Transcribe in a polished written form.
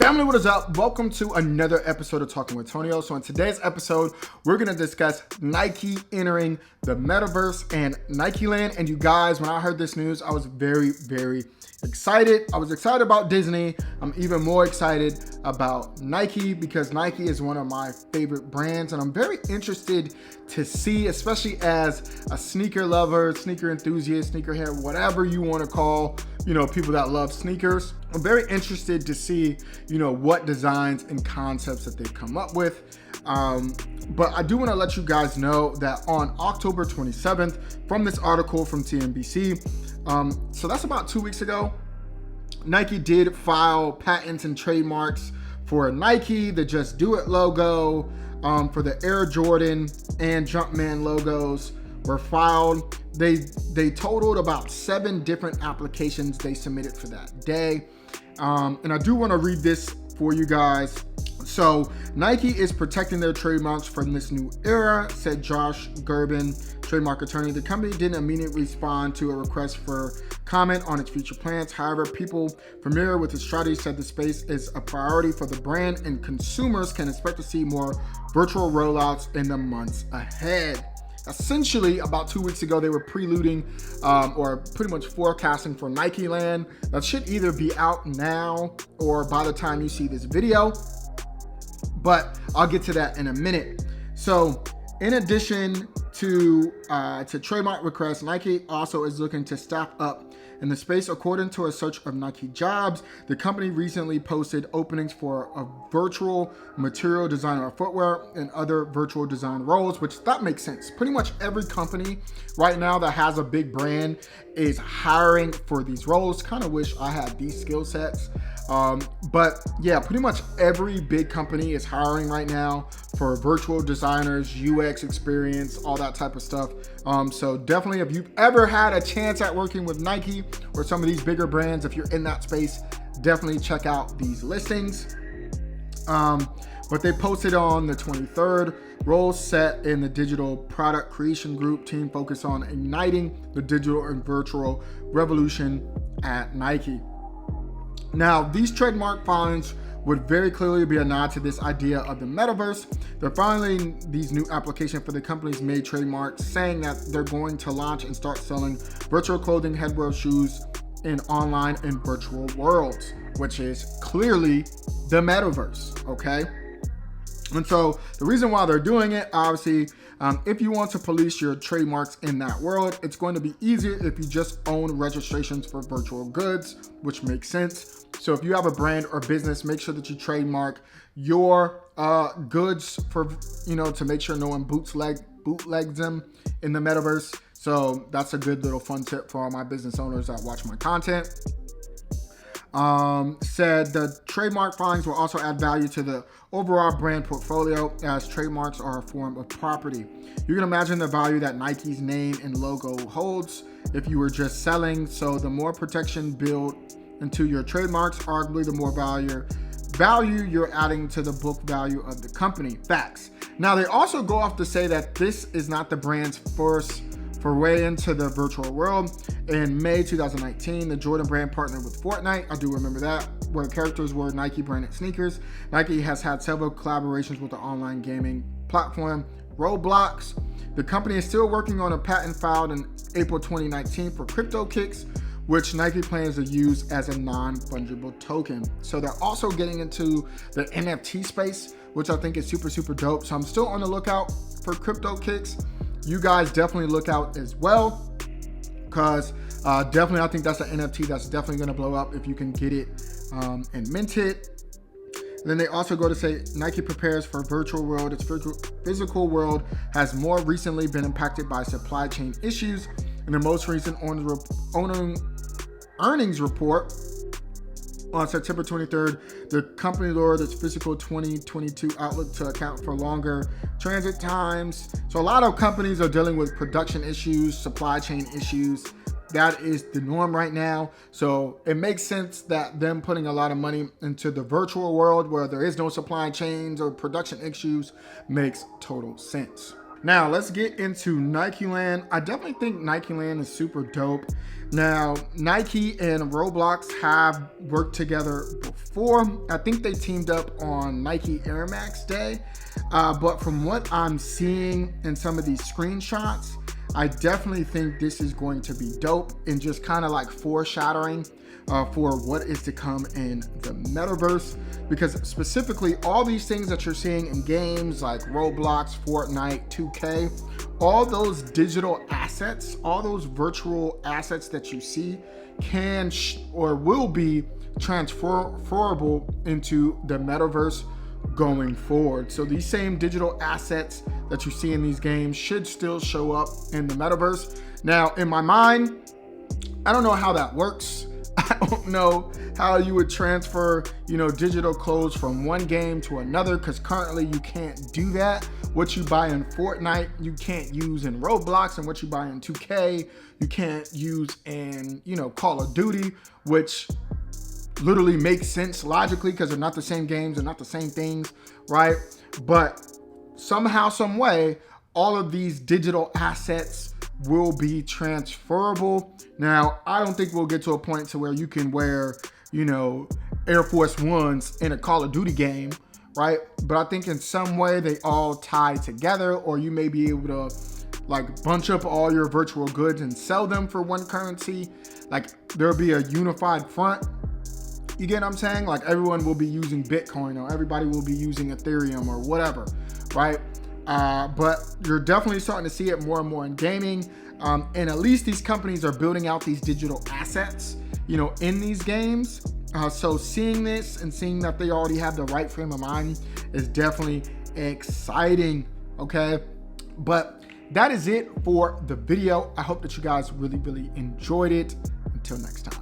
Family, what is up? Welcome to another episode of Talking with Tonio. So in today's episode, we're going to discuss Nike entering the metaverse and Nikeland. And you guys, when I heard this news, I was very, very excited. I was excited about Disney. I'm even more excited about Nike because Nike is one of my favorite brands. And I'm very interested to see, especially as a sneaker lover, sneaker enthusiast, sneakerhead, whatever you want to call, people that love sneakers. I'm very interested to see, what designs and concepts that they've come up with. But I do want to let you guys know that on October 27th, from this article from TNBC, so that's about 2 weeks ago, Nike did file patents and trademarks for Nike, the Just Do It logo, for the Air Jordan and Jumpman logos were filed. They totaled about 7 different applications they submitted for that day. And I do want to read this for you guys. So Nike is protecting their trademarks from this new era, said Josh Gerben, trademark attorney. The company didn't immediately respond to a request for comment on its future plans. However, people familiar with the strategy said the space is a priority for the brand and consumers can expect to see more virtual rollouts in the months ahead. Essentially, about 2 weeks ago, they were preluding or pretty much forecasting for Nikeland. That should either be out now or by the time you see this video, but I'll get to that in a minute. So in addition to trademark requests, Nike also is looking to staff up in the space. According to a search of Nike jobs, the company recently posted openings for a virtual material designer of footwear and other virtual design roles, which that makes sense. Pretty much every company right now that has a big brand is hiring for these roles. Kind of wish I had these skill sets. But yeah, pretty much every big company is hiring right now for virtual designers, UX experience, all that type of stuff. So definitely, if you've ever had a chance at working with Nike or some of these bigger brands, if you're in that space, definitely check out these listings. But they posted on the 23rd, roles set in the digital product creation group team focused on igniting the digital and virtual revolution at Nike. Now, these trademark filings would very clearly be a nod to this idea of the metaverse. They're filing these new applications for the company's made trademarks, saying that they're going to launch and start selling virtual clothing, headwear, shoes in online and virtual worlds, which is clearly the metaverse, okay? And so the reason why they're doing it, obviously, if you want to police your trademarks in that world, it's going to be easier if you just own registrations for virtual goods, which makes sense. So if you have a brand or business, make sure that you trademark your goods for, to make sure no one bootlegs them in the metaverse. So that's a good little fun tip for all my business owners that watch my content. Said the trademark filings will also add value to the overall brand portfolio as trademarks are a form of property. You can imagine the value that Nike's name and logo holds if you were just selling. So the more protection built into your trademarks, arguably the more value you're adding to the book value of the company. Facts. Now they also go off to say that this is not the brand's first foray into the virtual world. In May 2019, the Jordan brand partnered with Fortnite. I do remember that, where the characters were Nike branded sneakers. Nike has had several collaborations with the online gaming platform Roblox. The company is still working on a patent filed in April 2019 for CryptoKicks, which Nike plans to use as a non-fungible token. So they're also getting into the NFT space, which I think is super, super dope. So I'm still on the lookout for CryptoKicks. You guys definitely look out as well, because definitely I think that's an NFT that's definitely going to blow up if you can get it and mint it. And then they also go to say Nike prepares for virtual world. Its physical world has more recently been impacted by supply chain issues. In the most recent earnings report on September 23rd, the company lowered its fiscal 2022 outlook to account for longer transit times. So a lot of companies are dealing with production issues, supply chain issues. That is the norm right now. So it makes sense that them putting a lot of money into the virtual world where there is no supply chains or production issues makes total sense. Now let's get into Nikeland. I definitely think Nikeland is super dope. Now, Nike and Roblox have worked together before. I think they teamed up on Nike Air Max Day. But from what I'm seeing in some of these screenshots, I definitely think this is going to be dope and just kind of like foreshadowing for what is to come in the metaverse, because specifically all these things that you're seeing in games like Roblox, Fortnite, 2K, all those digital assets, all those virtual assets that you see can or will be transferable into the metaverse going forward. So these same digital assets that you see in these games should still show up in the metaverse. Now, in my mind, I don't know how that works. I don't know how you would transfer, digital clothes from one game to another, because currently you can't do that. What you buy in Fortnite, you can't use in Roblox, and what you buy in 2K, you can't use in, Call of Duty, which literally makes sense logically because they're not the same games, they're not the same things, right? But somehow, some way, all of these digital assets will be transferable. Now, I don't think we'll get to a point to where you can wear, Air Force Ones in a Call of Duty game, right? But I think in some way they all tie together, or you may be able to like bunch up all your virtual goods and sell them for one currency. Like there'll be a unified front. You get what I'm saying? Like everyone will be using Bitcoin, or everybody will be using Ethereum or whatever, right? But you're definitely starting to see it more and more in gaming. And at least these companies are building out these digital assets, in these games. So seeing this and seeing that they already have the right frame of mind is definitely exciting, okay? But that is it for the video. I hope that you guys really, really enjoyed it. Until next time.